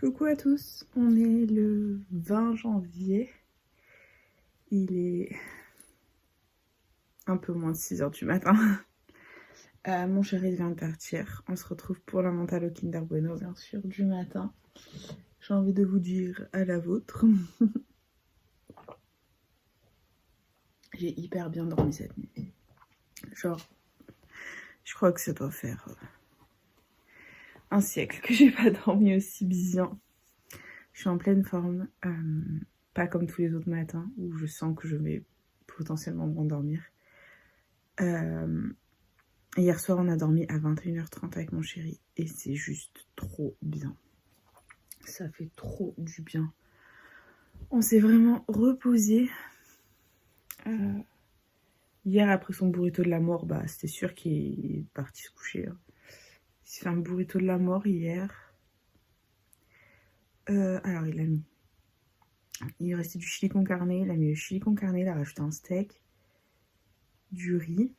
Coucou à tous, on est le 20 janvier, il est un peu moins de 6h du matin. Mon chéri vient de partir, on se retrouve pour la mentale au Kinder Bueno bien sûr du matin. J'ai envie de vous dire à la vôtre. J'ai hyper bien dormi cette nuit. Genre, je crois que ça doit faire un siècle que j'ai pas dormi aussi bien. Je suis en pleine forme, pas comme tous les autres matins où je sens que je vais potentiellement m'endormir. Hier soir, on a dormi à 21h30 avec mon chéri et c'est juste trop bien. Ça fait trop du bien. On s'est vraiment reposé. Hier, après son burrito de la mort, bah, c'était sûr qu'il est parti se coucher. Il s'est fait un burrito de la mort hier. Alors, il restait du chili con carne. Il a mis le chili con carne, il a rajouté un steak, du riz.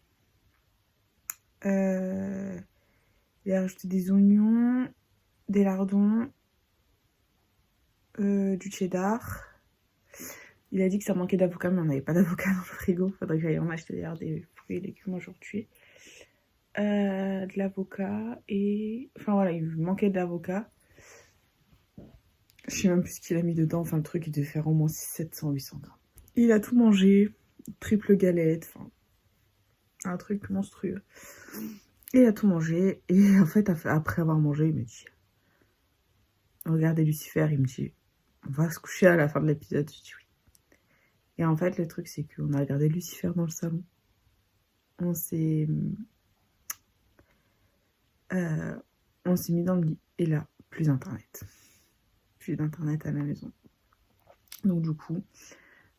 Il a rajouté des oignons, des lardons, du cheddar. Il a dit que ça manquait d'avocat, mais on n'avait pas d'avocat dans le frigo. Faudrait que j'aille en acheter d'ailleurs des fruits et légumes aujourd'hui. De l'avocat et... Enfin voilà, il manquait d'avocat. Je sais même plus ce qu'il a mis dedans. Enfin, le truc, il devait faire au moins 700-800 grammes. Il a tout mangé. Triple galette. Enfin, un truc monstrueux. Il a tout mangé. Et en fait, après avoir mangé, il me dit... Regardez Lucifer, il me dit... On va se coucher à la fin de l'épisode. Je dis oui. Et en fait, le truc, c'est qu'on a regardé Lucifer dans le salon. On s'est mis dans le lit. Et là, plus d'internet. Plus d'internet à la maison. Donc du coup,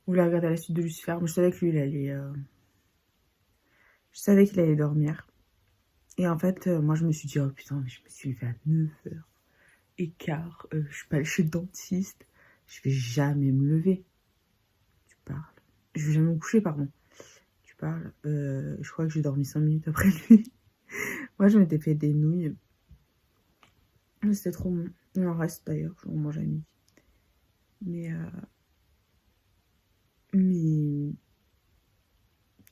on voulait regarder la suite de Lucifer. Mais je savais que lui, il allait... Je savais qu'il allait dormir. Et en fait, moi, je me suis dit, oh putain, mais je me suis levée à 9h15. Je suis pas allée chez le dentiste. Je vais jamais me lever. Tu parles. Je vais jamais me coucher, pardon. Tu parles. Je crois que j'ai dormi 5 minutes après lui. Moi, je m'étais fait des nouilles. C'était trop bon. Il en reste d'ailleurs, on mange à midi. Mais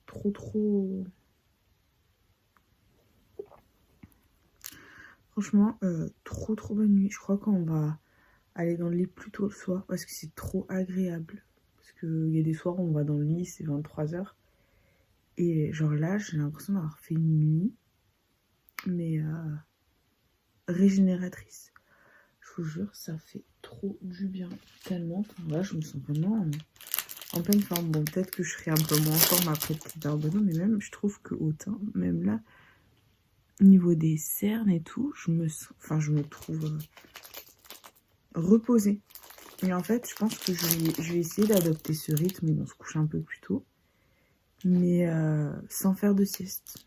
trop... Franchement, trop bonne nuit. Je crois qu'on va aller dans le lit plus tôt le soir parce que c'est trop agréable. Parce qu'il y a des soirs où on va dans le lit, c'est 23h. Et genre là, j'ai l'impression d'avoir fait une nuit, mais régénératrice. Je vous jure, ça fait trop du bien. Tellement que là, je me sens vraiment en pleine forme. Bon, peut-être que je serai un peu moins en forme après le petit Darbono, mais même, je trouve que autant, même là, au niveau des cernes et tout, je me trouve reposée. Et en fait, je pense que je vais essayer d'adopter ce rythme où on se couche un peu plus tôt, mais sans faire de sieste.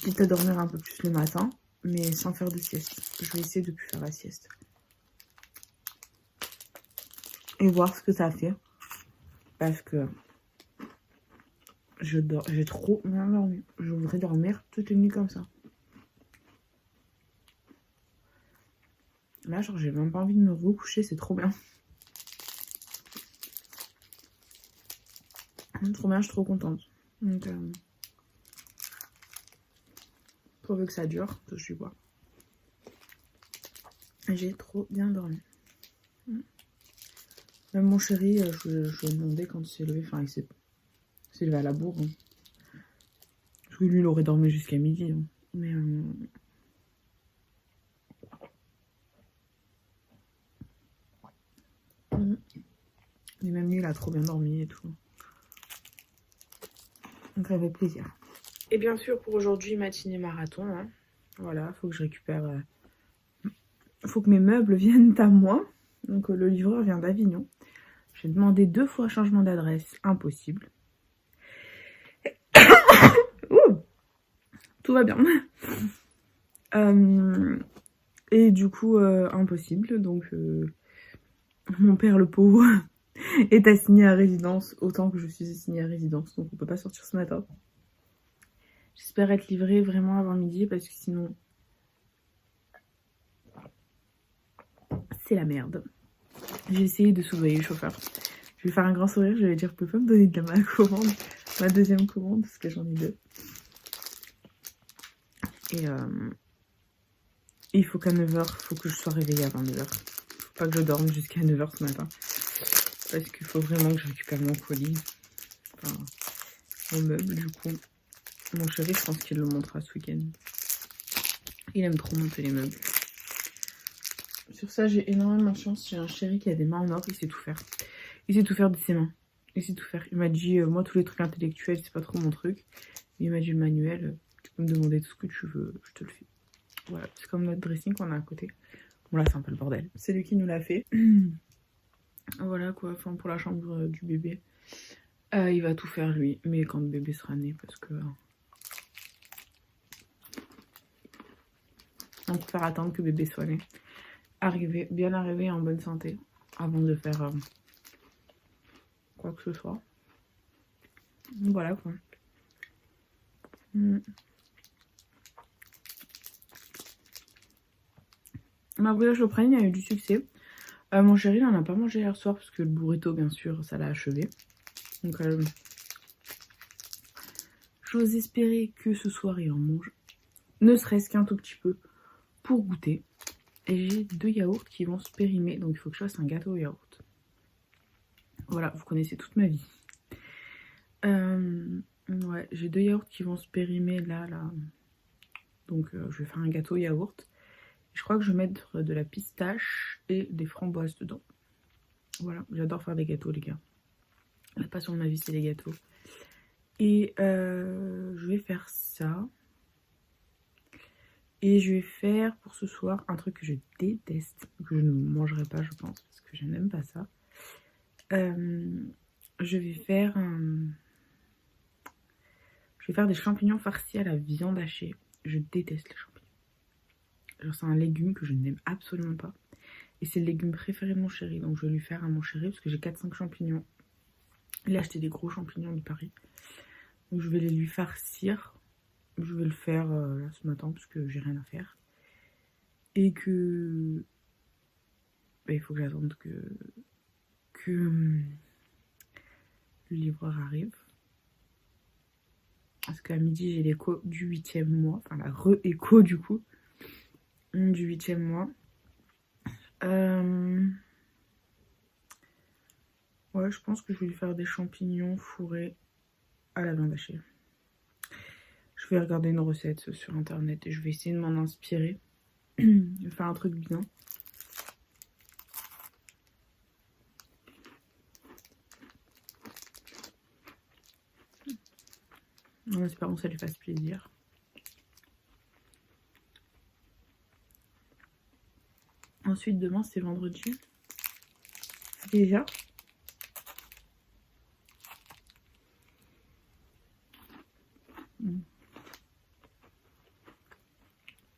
Quitte à dormir un peu plus le matin, mais sans faire de sieste. Je vais essayer de plus faire la sieste. Et voir ce que ça fait. Parce que j'ai trop bien dormi. Je voudrais dormir toute une nuit comme ça. Là, genre, j'ai même pas envie de me recoucher, c'est trop bien. Trop bien, je suis trop contente. Donc, pourvu que ça dure, que je suis quoi. J'ai trop bien dormi. Même mon chéri, je lui ai demandé quand il s'est levé, enfin, il s'est levé à la bourre. Hein. Parce que lui, il aurait dormi jusqu'à midi. Hein. Mais même lui, il a trop bien dormi et tout. Donc ça fait plaisir. Et bien sûr, pour aujourd'hui, matinée marathon. Hein. Voilà, faut que je récupère... faut que mes meubles viennent à moi. Donc le livreur vient d'Avignon. J'ai demandé 2 fois changement d'adresse. Impossible. Tout va bien. Et du coup, impossible. Donc, mon père, le pauvre, est assigné à résidence autant que je suis assignée à résidence. Donc, on peut pas sortir ce matin. J'espère être livrée vraiment avant midi parce que sinon... c'est la merde. J'ai essayé de soudoyer le chauffeur. Je vais faire un grand sourire, je vais dire, vous pouvez pas me donner de ma commande, ma deuxième commande, parce que j'en ai 2. Et il faut qu'à 9h, il faut que je sois réveillée avant 9h. Faut pas que je dorme jusqu'à 9h ce matin. Parce qu'il faut vraiment que je récupère mon colis. Enfin, mon meuble, du coup. Mon chéri, je pense qu'il le montrera ce week-end. Il aime trop monter les meubles. Sur ça, j'ai énormément de chance. J'ai un chéri qui a des mains en or, il sait tout faire. Il sait tout faire de ses mains. Il sait tout faire. Il m'a dit, moi, tous les trucs intellectuels, c'est pas trop mon truc. Il m'a dit, le manuel, tu peux me demander tout ce que tu veux, je te le fais. Voilà, c'est comme notre dressing qu'on a à côté. Bon, là, c'est un peu le bordel. C'est lui qui nous l'a fait. Voilà, quoi. Enfin, pour la chambre du bébé. Il va tout faire, lui. Mais quand le bébé sera né, parce que... on préfère attendre que le bébé soit né. Bien arrivé en bonne santé. Avant de faire quoi que ce soit. Voilà, quoi. Ma brioche au praliné a eu du succès. Mon chéri, il en a pas mangé hier soir parce que le burrito, bien sûr, ça l'a achevé. Donc, j'ose espérer que ce soir, il en mange. Ne serait-ce qu'un tout petit peu pour goûter. Et j'ai 2 yaourts qui vont se périmer. Donc, il faut que je fasse un gâteau au yaourt. Voilà, vous connaissez toute ma vie. Ouais, j'ai 2 yaourts qui vont se périmer là. Donc, je vais faire un gâteau au yaourt. Je crois que je vais mettre de la pistache et des framboises dedans. Voilà, j'adore faire des gâteaux, les gars. La passion de ma vie, c'est les gâteaux. Et je vais faire ça. Et je vais faire pour ce soir un truc que je déteste, que je ne mangerai pas, je pense, parce que je n'aime pas ça. Je vais faire des champignons farcis à la viande hachée. Je déteste les champignons. Genre, c'est un légume que je n'aime absolument pas. Et c'est le légume préféré de mon chéri. Donc, je vais lui faire à mon chéri parce que j'ai 4-5 champignons. Il a acheté des gros champignons de Paris. Donc, je vais les lui farcir. Je vais le faire là, ce matin parce que j'ai rien à faire. Et que... bah, il faut que j'attende que le livreur arrive. Parce qu'à midi, j'ai l'écho du 8e mois. Enfin, la re-écho du coup. Du 8e mois. Ouais, je pense que je vais lui faire des champignons fourrés à la viande hachée. Je vais regarder une recette sur internet et je vais essayer de m'en inspirer. Je vais faire un truc bien. En espérant que ça lui fasse plaisir. Ensuite, demain, c'est vendredi. Déjà.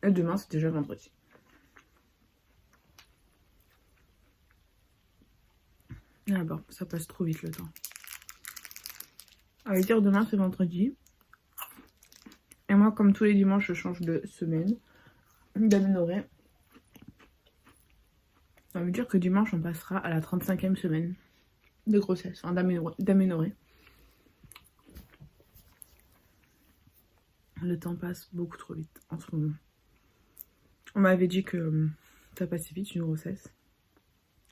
Et demain, c'est déjà vendredi. Ah bon, ça passe trop vite le temps. À dire demain, c'est vendredi. Et moi, comme tous les dimanches, je change de semaine, d'aménorrhée. Ça veut dire que dimanche, on passera à la 35e semaine de grossesse, enfin d'aménorrhée. Le temps passe beaucoup trop vite en ce moment. On m'avait dit que ça passait vite une grossesse.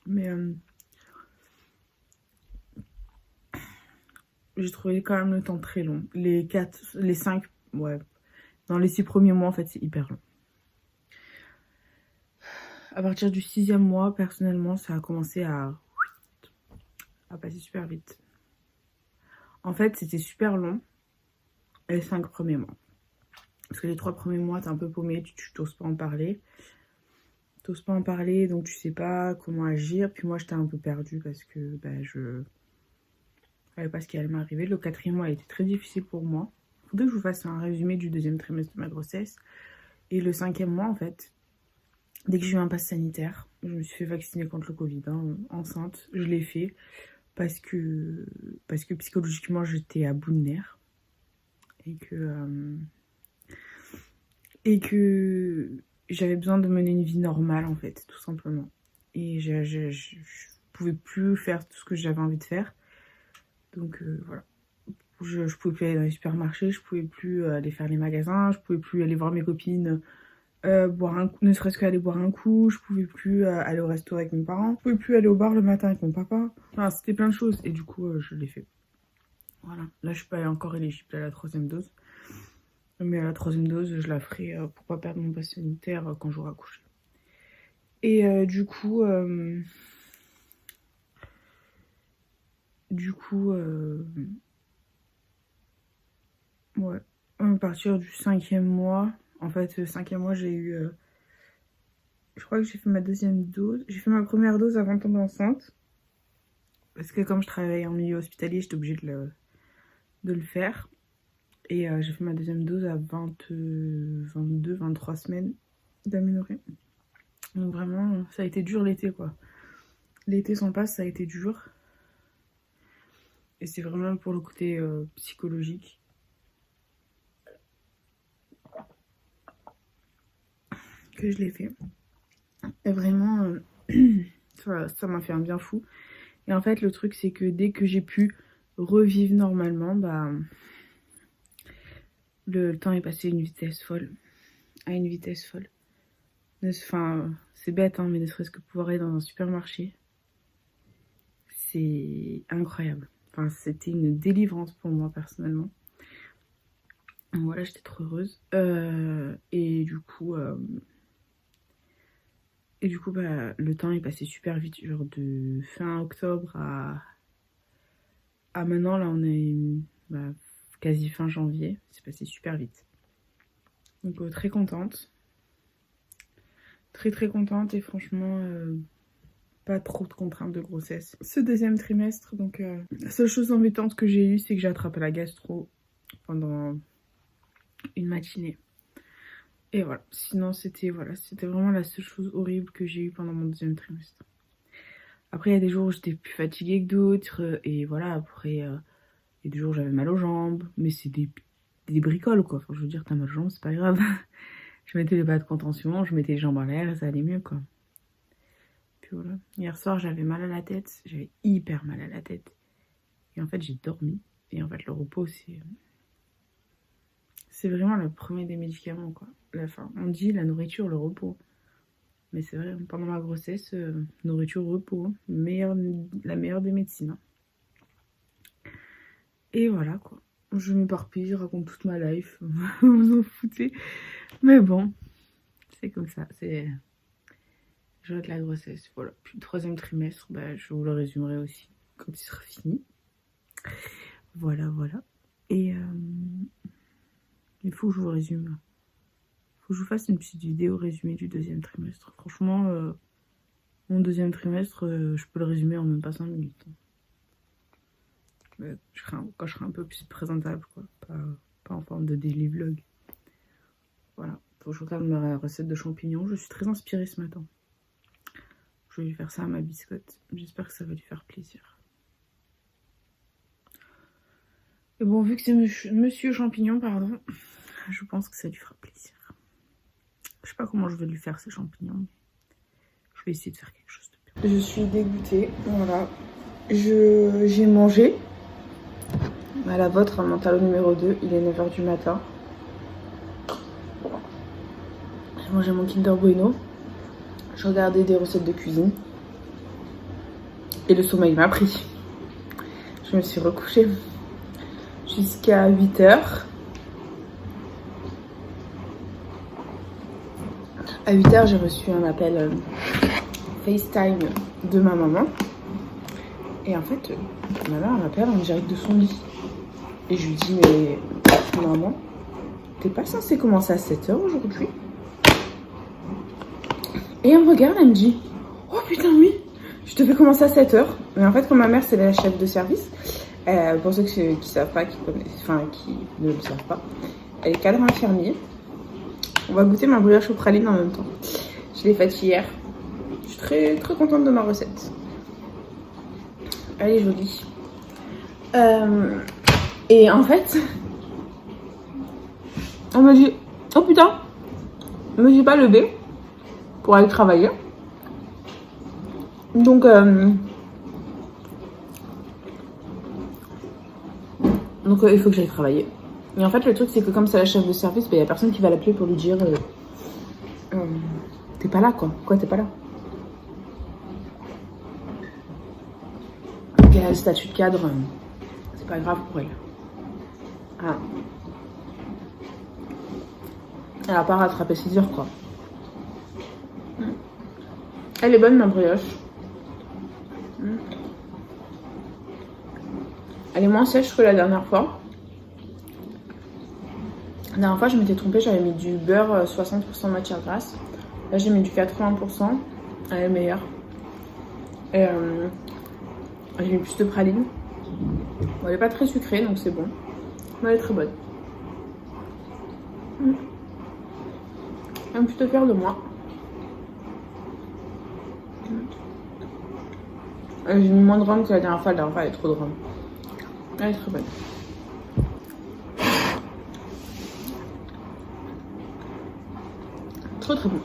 Mais j'ai trouvé quand même le temps très long. Les 5, ouais. Dans les 6 premiers mois, en fait, c'est hyper long. À partir du 6e mois, personnellement, ça a commencé à passer super vite. En fait, c'était super long les 5 premiers mois. Parce que les 3 premiers mois, t'es un peu paumé, tu t'oses pas en parler. T'oses pas en parler, donc tu sais pas comment agir. Puis moi, j'étais un peu perdue parce que je savais pas ce qui allait m'arriver. Le 4e mois a été très difficile pour moi. Faudrait que je vous fasse un résumé du 2e trimestre de ma grossesse. Et le 5e mois, en fait, dès que j'ai eu un pass sanitaire, je me suis fait vacciner contre le Covid, enceinte. Je l'ai fait parce que psychologiquement, j'étais à bout de nerfs. Et que j'avais besoin de mener une vie normale, en fait, tout simplement. Et je pouvais plus faire tout ce que j'avais envie de faire. Donc voilà. Je pouvais plus aller dans les supermarchés, je pouvais plus aller faire les magasins, je pouvais plus aller voir mes copines, boire un coup, ne serait-ce qu'aller boire un coup, je pouvais plus aller au resto avec mes parents, je pouvais plus aller au bar le matin avec mon papa. Enfin, c'était plein de choses et du coup, je l'ai fait. Voilà. Là, je suis pas encore éligible à la 3e dose. Mais à la 3e dose, je la ferai pour pas perdre mon pass sanitaire quand j'aurai accouché. Et du coup, ouais, à partir du 5e mois, en fait, le 5e mois, j'ai eu, je crois que j'ai fait ma 2e dose. J'ai fait ma 1re dose avant de tomber enceinte. Parce que comme je travaille en milieu hospitalier, j'étais obligée de le faire. Et j'ai fait ma 2e dose à 22, 23 semaines d'aménorrhée. Donc vraiment, ça a été dur l'été, quoi. L'été sans passe, ça a été dur. Et c'est vraiment pour le côté psychologique. Que je l'ai fait. Et vraiment, ça m'a fait un bien fou. Et en fait, le truc, c'est que dès que j'ai pu revivre normalement, bah, le temps est passé à une vitesse folle. Enfin, c'est bête, hein, mais ne serait-ce que pouvoir aller dans un supermarché, c'est incroyable. Enfin, c'était une délivrance pour moi, personnellement. Donc voilà, j'étais trop heureuse. Et du coup, bah, le temps est passé super vite. Genre de fin octobre à maintenant, là, on est bah, quasi fin janvier. C'est passé super vite. Donc, très contente. Très contente et franchement, pas trop de contraintes de grossesse. Ce 2e trimestre, donc la seule chose embêtante que j'ai eue, c'est que j'ai attrapé la gastro pendant une matinée. Et voilà, sinon c'était vraiment la seule chose horrible que j'ai eue pendant mon 2e trimestre. Après, il y a des jours où j'étais plus fatiguée que d'autres, et voilà, après, il y a des jours où j'avais mal aux jambes, mais c'est des bricoles, quoi. Enfin, je veux dire, t'as mal aux jambes, c'est pas grave. Je mettais les bas de contention, je mettais les jambes en l'air et ça allait mieux, quoi. Puis voilà. Hier soir, j'avais mal à la tête. J'avais hyper mal à la tête. Et en fait, j'ai dormi. Et en fait, le repos, c'est vraiment le premier des médicaments, quoi. On dit la nourriture, le repos. Mais c'est vrai, pendant ma grossesse, nourriture, repos. Hein. La meilleure des médecines. Hein. Et voilà, quoi. Je m'éparpille, je raconte toute ma life. Vous en foutez. Mais bon, c'est comme ça. C'est joie de la grossesse. Voilà. Puis le 3e trimestre, bah, je vous le résumerai aussi quand il sera fini. Voilà. Et il faut que je vous résume. Il faut que je vous fasse une petite vidéo résumée du 2e trimestre. Franchement, mon 2e trimestre, je peux le résumer en même pas 5 minutes. Quand je serai un peu plus présentable, quoi. Pas en forme de daily vlog. Voilà. Faut que je regarde ma recette de champignons. Je suis très inspirée ce matin. Je vais lui faire ça à ma biscotte. J'espère que ça va lui faire plaisir. Et bon, vu que c'est Monsieur Champignon, pardon, je pense que ça lui fera plaisir. Je sais pas comment je vais lui faire ces champignons, mais je vais essayer de faire quelque chose de bien. Je suis dégoûtée, voilà. J'ai mangé. À la vôtre, à mon talon numéro 2, il est 9h du matin. J'ai mangé mon Kinder Bueno. Je regardais des recettes de cuisine. Et le sommeil m'a pris. Je me suis recouchée jusqu'à 8h. À 8h, j'ai reçu un appel FaceTime de ma maman. Et en fait, ma mère m'appelle en direct de son lit. Et je lui dis, mais maman, t'es pas censée commencer à 7h aujourd'hui? Et elle me regarde, elle me dit, oh putain oui, je devais commencer à 7h. Mais en fait, comme ma mère, c'est la chef de service, pour ceux qui savent pas, qui ne le savent pas, elle est cadre infirmier. On va goûter ma brioche aux pralines en même temps. Je l'ai faite hier. Je suis très contente de ma recette. Elle est jolie. Et en fait, on m'a dit, oh putain, je me suis pas levée pour aller travailler. Donc, il faut que j'aille travailler. Et en fait, le truc, c'est que comme c'est la chef de service, il n'y a personne qui va l'appeler pour lui dire t'es pas là, quoi. Quoi, t'es pas là? Il y a le statut de cadre, c'est pas grave pour elle. Ah. Elle a pas rattrapé ses heures, quoi. Elle est bonne, ma brioche. Elle est moins sèche que la dernière fois. La dernière fois, je m'étais trompée, j'avais mis du beurre 60% matière grasse. Là, j'ai mis du 80%. Elle est meilleure. Et j'ai mis plus de praline. Bon, elle est pas très sucrée, donc c'est bon. Mais elle est très bonne. Un plutôt fière de moi. J'ai mis moins de rhum que la dernière fois. La dernière fois, elle est trop de rhum. Elle est très bonne. Trop très bon.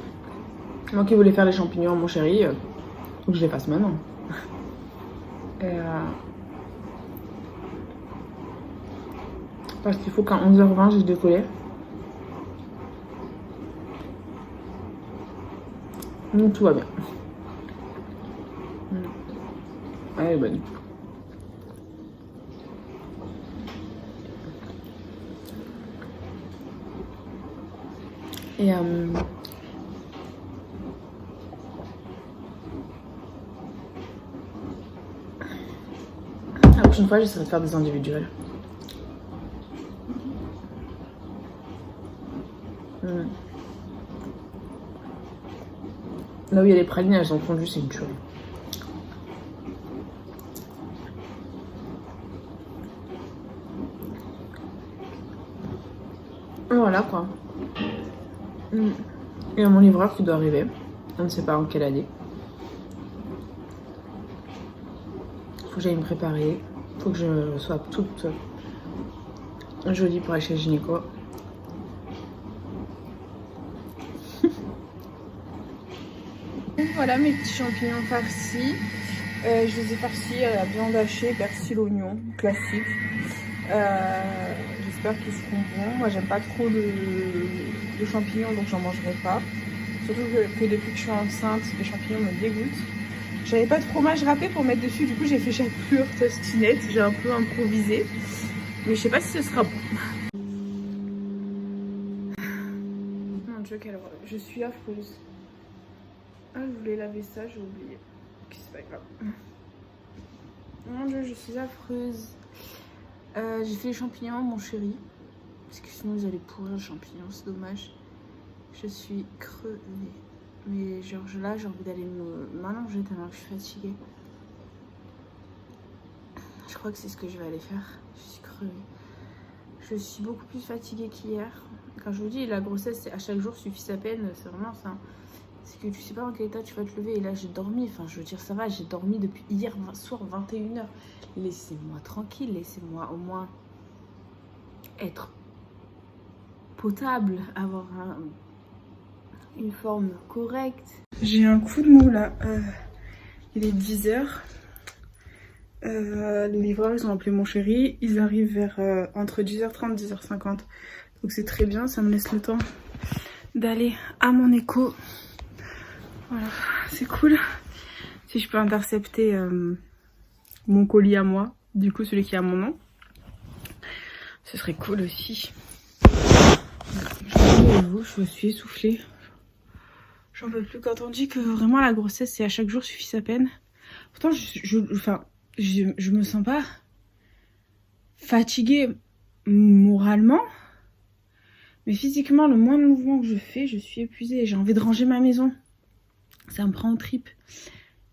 Moi qui voulais faire les champignons, mon chéri, faut que je les fasse maintenant. Parce qu'il faut qu'à 11h20, j'ai décollé. Donc tout va bien. Elle est bonne. Et la prochaine fois, j'essaierai de faire des individuels. Là où il y a les pralines, elles ont fondu, c'est une tuerie. Voilà quoi. Il y a mon livreur qui doit arriver. On ne sait pas en quelle année. Faut que j'aille me préparer. Faut que je sois toute jolie pour aller chez le gynéco. Voilà mes petits champignons farcis. Je les ai farcis à la viande hachée, persil, oignon, classique. J'espère qu'ils seront bons. Moi j'aime pas trop le champignon, donc j'en mangerai pas. Surtout que depuis que je suis enceinte, les champignons me dégoûtent. J'avais pas de fromage râpé pour mettre dessus, du coup j'ai fait chapelure tostinette. J'ai un peu improvisé. Mais je sais pas si ce sera bon. Mon dieu, quelle horreur. Je suis affreuse. Ah, je voulais laver ça, j'ai oublié. Ok, c'est pas grave. Mon dieu, je suis affreuse. J'ai fait les champignons, mon chéri. Parce que sinon, vous allez pourrir les champignons, c'est dommage. Je suis crevée. Mais genre là, j'ai envie d'aller m'allonger tellement que je suis fatiguée. Je crois que c'est ce que je vais aller faire. Je suis crevée. Je suis beaucoup plus fatiguée qu'hier. Quand je vous dis, la grossesse, c'est à chaque jour suffit sa peine. C'est vraiment ça. C'est que tu sais pas dans quel état tu vas te lever. Et là, j'ai dormi. Enfin, je veux dire, ça va. J'ai dormi depuis hier soir, 21h. Laissez-moi tranquille. Laissez-moi au moins être potable. Avoir une forme correcte. J'ai un coup de mou là. Il est 10h. Les livreurs, ils ont appelé mon chéri. Ils arrivent vers entre 10h30 et 10h50. Donc c'est très bien. Ça me laisse le temps d'aller à mon écho. Voilà, c'est cool. Si je peux intercepter mon colis à moi, du coup celui qui a mon nom, ce serait cool aussi. Je me suis essoufflée. J'en peux plus. Quand on dit que vraiment la grossesse c'est à chaque jour suffit sa peine. Pourtant je me sens pas fatiguée moralement. Mais physiquement, le moins de mouvement que je fais, je suis épuisée. J'ai envie de ranger ma maison. Ça me prend aux tripes.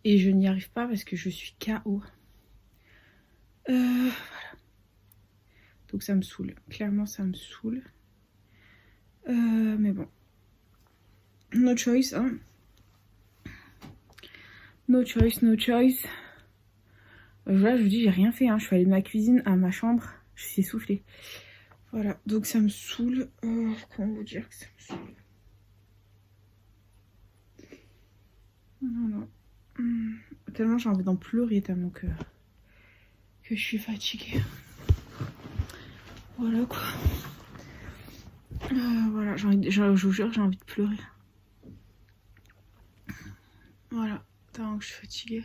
Et je n'y arrive pas parce que je suis KO. Voilà. Donc ça me saoule. Clairement, ça me saoule. Mais bon. No choice, hein. No choice, no choice. Là, je vous dis, j'ai rien fait. Hein. Je suis allée de ma cuisine à ma chambre. Je suis essoufflée. Voilà. Donc ça me saoule. Comment vous dire que ça me saoule? Non. Tellement j'ai envie d'en pleurer, tellement que je suis fatiguée. Voilà quoi. Voilà, je vous jure, j'ai envie de pleurer. Voilà, tellement que je suis fatiguée.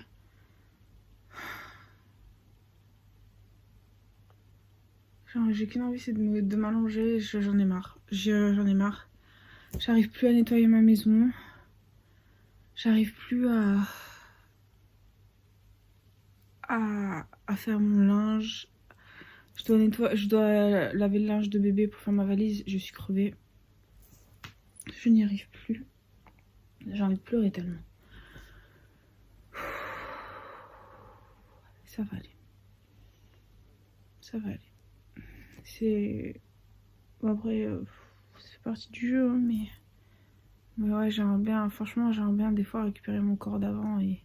J'ai qu'une envie, c'est de m'allonger. J'en ai marre. J'en ai marre. J'arrive plus à nettoyer ma maison. J'arrive plus à faire mon linge. Je dois laver le linge de bébé pour faire ma valise. Je suis crevée. Je n'y arrive plus. J'ai envie de pleurer tellement. Ça va aller. Ça va aller. C'est... Bon après, ça fait partie du jeu, hein, mais ouais, j'aimerais bien, franchement, j'aimerais bien des fois récupérer mon corps d'avant et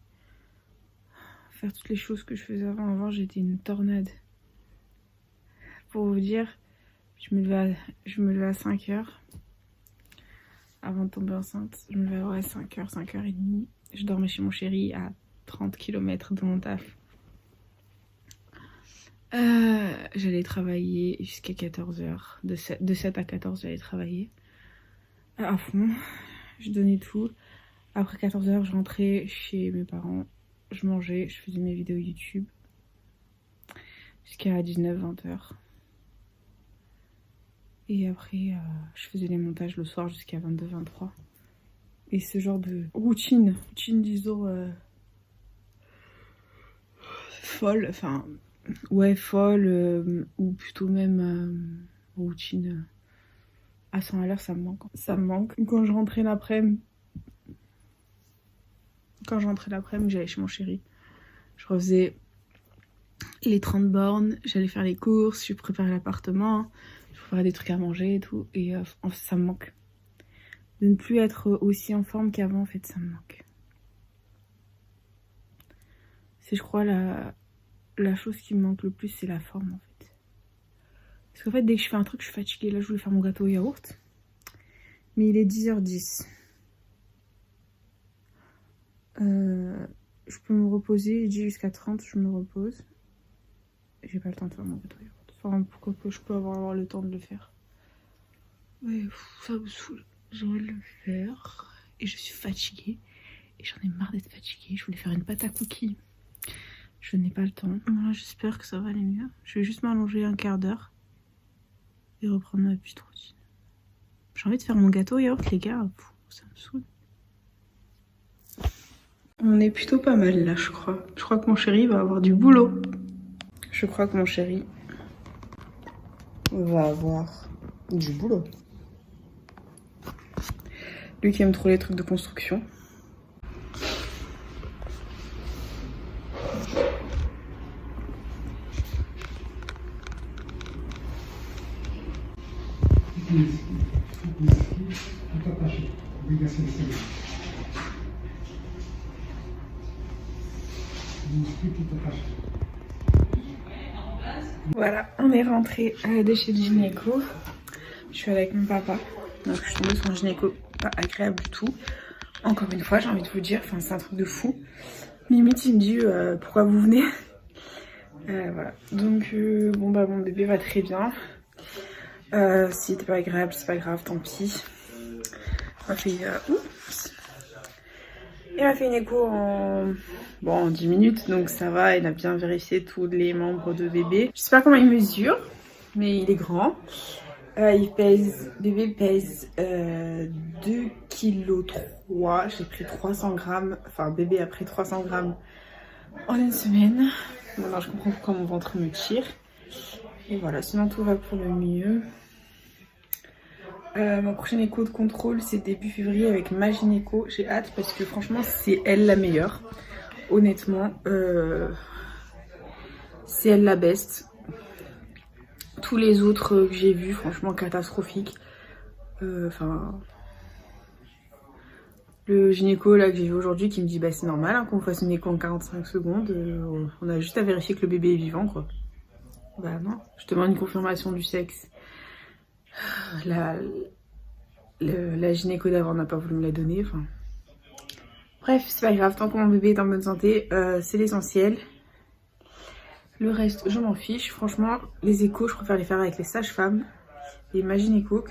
faire toutes les choses que je faisais avant. Avant, j'étais une tornade. Pour vous dire, je me levais à 5h. Avant de tomber enceinte, je me levais à 5h, 5h30. Je dormais chez mon chéri à 30 km de mon taf. J'allais travailler jusqu'à 14h. De 7 à 14, j'allais travailler. À fond. Je donnais tout. Après 14h, je rentrais chez mes parents. Je mangeais, je faisais mes vidéos YouTube. Jusqu'à 19-20h. Et après, je faisais les montages le soir jusqu'à 22-23. Et ce genre de routine disons, folle, enfin, ouais, folle, ou plutôt même routine à 100 à l'heure, ça me manque. Ça me manque. Quand je rentrais l'après-midi, j'allais chez mon chéri. Je refaisais les 30 bornes, j'allais faire les courses, je préparais l'appartement, je préparais des trucs à manger et tout. Et ça me manque. De ne plus être aussi en forme qu'avant, en fait, ça me manque. C'est, je crois, la chose qui me manque le plus, c'est la forme, en fait. Parce qu'en fait, dès que je fais un truc, je suis fatiguée. Là, je voulais faire mon gâteau au yaourt. Mais il est 10h10. Je peux me reposer. J'ai dit jusqu'à 30, je me repose. J'ai pas le temps de faire mon gâteau au yaourt. Enfin, pourquoi que je peux avoir le temps de le faire. Ouais, ça me saoule. J'ai envie de le faire. Et je suis fatiguée. Et j'en ai marre d'être fatiguée. Je voulais faire une pâte à cookies. Je n'ai pas le temps. Voilà, j'espère que ça va aller mieux. Je vais juste m'allonger un quart d'heure. Et reprendre ma petite routine. J'ai envie de faire mon gâteau au yaourt, les gars. Ça me saoule. On est plutôt pas mal là, je crois. Je crois que mon chéri va avoir du boulot. Je crois que mon chéri va avoir du boulot. Lui qui aime trop les trucs de construction. Voilà, on est rentré de chez le gynéco. Je suis avec mon papa. Donc je suis tombée sur un gynéco pas agréable du tout. Encore une fois, j'ai envie de vous dire, enfin c'est un truc de fou. Limite il me dit pourquoi vous venez. Voilà. Donc bon bah mon bébé va très bien. S'il était pas agréable, c'est pas grave, tant pis. Il m'a fait il m'a fait une écho en 10 minutes, donc ça va, il a bien vérifié tous les membres de bébé. Je sais pas comment il mesure, mais il est grand. Bébé pèse 2,3 kg. J'ai pris 300 grammes, enfin bébé a pris 300 grammes en une semaine. Maintenant je comprends pourquoi mon ventre me tire. Et voilà, sinon tout va pour le mieux. Mon prochain écho de contrôle c'est début février avec ma gynéco. J'ai hâte parce que franchement c'est elle la meilleure. Honnêtement, c'est elle la best. Tous les autres que j'ai vus, franchement catastrophiques. Enfin, le gynéco là que j'ai vu aujourd'hui qui me dit bah c'est normal hein, qu'on fasse une écho en 45 secondes. On a juste à vérifier que le bébé est vivant quoi. Bah non, je demande une confirmation du sexe. La gynéco d'avant n'a pas voulu me la donner. Enfin, Bref, c'est pas grave, tant que mon bébé est en bonne santé, c'est l'essentiel. Le reste, je m'en fiche. Franchement, les échos, je préfère les faire avec les sages-femmes et ma gynéco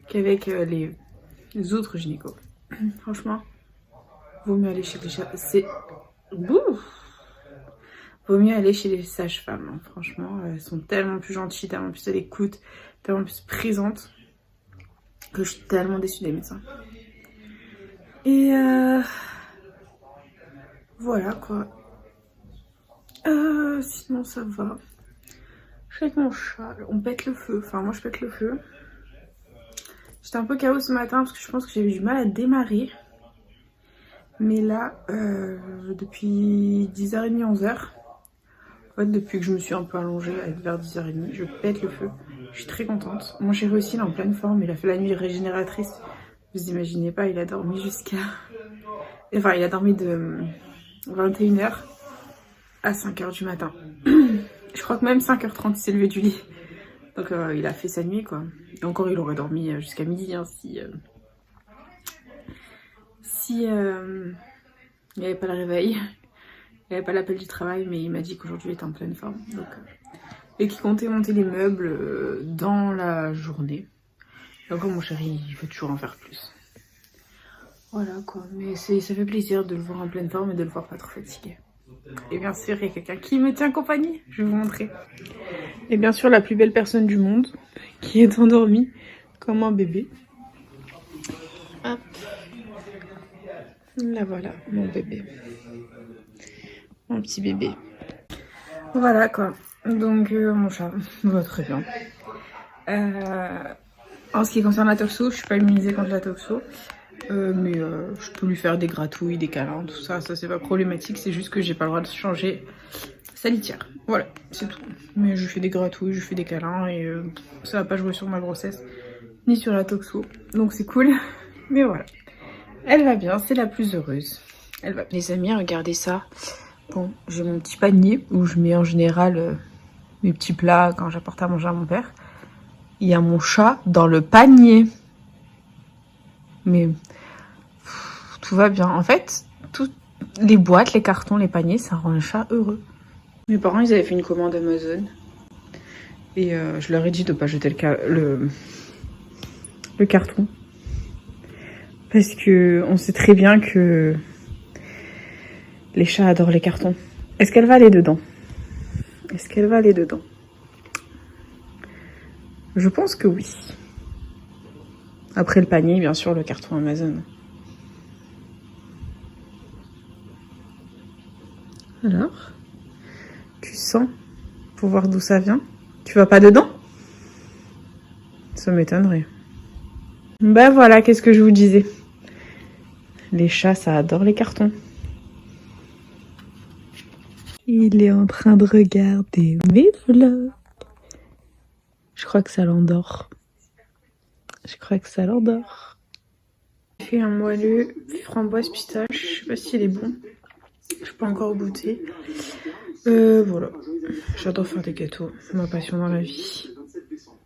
qu'avec les autres gynécos. Franchement, vaut mieux aller chez les vaut mieux aller chez les sages-femmes. Hein. Franchement, elles sont tellement plus gentilles, tellement plus à l'écoute, tellement plus présentes que je suis tellement déçue des médecins. Et voilà quoi. Sinon ça va. Je suis avec mon chat, on pète le feu. Enfin moi je pète le feu. J'étais un peu KO ce matin parce que je pense que j'avais du mal à démarrer. Mais là, depuis 10h30, 11h, en fait depuis que je me suis un peu allongée vers 10h30, je pète le feu. Je suis très contente. Mon chéri aussi il est en pleine forme, il a fait la nuit régénératrice. Vous imaginez pas, il a dormi jusqu'à... Enfin il a dormi de 21h à 5h du matin. Je crois que même 5h30 il s'est levé du lit. Donc il a fait sa nuit quoi. Et encore il aurait dormi jusqu'à midi hein, si il n'y avait pas le réveil. Il n'y avait pas l'appel du travail mais il m'a dit qu'aujourd'hui il était en pleine forme. Donc, et qu'il comptait monter les meubles dans la journée. Et encore mon chéri il veut toujours en faire plus. Voilà quoi. Mais ça fait plaisir de le voir en pleine forme et de le voir pas trop fatigué. Et bien sûr, il y a quelqu'un qui me tient compagnie. Je vais vous montrer. Et bien sûr, la plus belle personne du monde qui est endormie comme un bébé. Hop. Là voilà, mon bébé. Mon petit bébé. Voilà quoi. Donc, mon chat va très bien. En ce qui concerne la toxo, je suis pas immunisée contre la toxo. Mais je peux lui faire des gratouilles, des câlins, tout ça, ça c'est pas problématique, c'est juste que j'ai pas le droit de changer sa litière. Voilà, c'est tout. Mais je fais des gratouilles, je fais des câlins et ça va pas jouer sur ma grossesse ni sur la toxo. Donc c'est cool. Mais voilà. Elle va bien, c'est la plus heureuse. Elle va bien. Les amis, regardez ça. Bon, j'ai mon petit panier où je mets en général mes petits plats quand j'apporte à manger à mon père. Il y a mon chat dans le panier. Mais tout va bien. En fait, toutes les boîtes, les cartons, les paniers, ça rend le chat heureux. Mes parents, ils avaient fait une commande Amazon. Et je leur ai dit de ne pas jeter le carton. Parce que on sait très bien que les chats adorent les cartons. Est-ce qu'elle va aller dedans? Est-ce qu'elle va aller dedans? Je pense que oui. Après le panier, bien sûr, le carton Amazon. Alors, tu sens pour voir d'où ça vient? Tu vas pas dedans? Ça m'étonnerait. Ben voilà, qu'est-ce que je vous disais? Les chats, ça adore les cartons. Il est en train de regarder mes vlogs. Je crois que ça l'endort. Je crois que ça l'endort. J'ai fait un moelleux framboise pistache. Je sais pas s'il est bon. Je peux encore goûter. Voilà. J'adore faire des gâteaux. Ma passion dans la vie.